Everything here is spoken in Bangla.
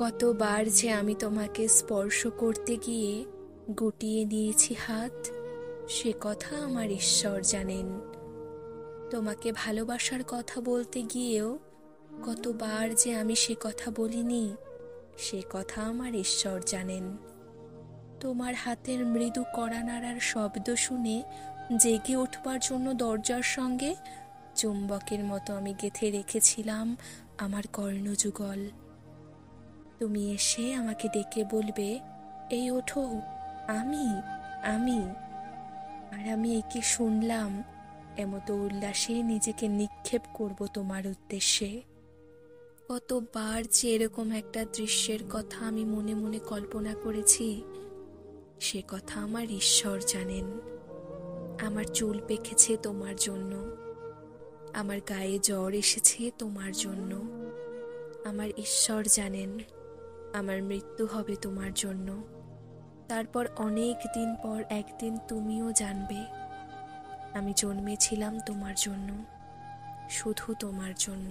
কতবার যে আমি তোমাকে স্পর্শ করতে গিয়ে গুটিয়ে নিয়েছি হাত, সে কথা আমার ঈশ্বর জানেন। তোমাকে ভালোবাসার কথা বলতে গিয়েও কতবার যে আমি সে কথা বলিনি, সে কথা আমার ঈশ্বর জানেন। তোমার হাতের মৃদু কড়া নাড়ার শব্দ শুনে জেগে উঠবার জন্য দরজার সঙ্গে চুম্বকের মতো আমি গেঁথে রেখেছিলাম আমার কর্ণযুগল। তুমি এসে আমাকে ডেকে বলবে, এই ওঠো, আমি আমি আর আমি একে শুনলাম, এমতো উল্লাসে নিজেকে নিক্ষেপ করব তোমার উদ্দেশ্যে। কতবার যে এরকম একটা দৃশ্যের কথা আমি মনে মনে কল্পনা করেছি, সে কথা আমার ঈশ্বর জানেন। আমার চুল পেকেছে তোমার জন্য, আমার গায়ে জ্বর এসেছে তোমার জন্য। আমার ঈশ্বর জানেন আমার মৃত্যু হবে তোমার জন্য। তারপর অনেক দিন পর একদিন তুমিও জানবে আমি জন্মেছিলাম তোমার জন্য, শুধু তোমার জন্য।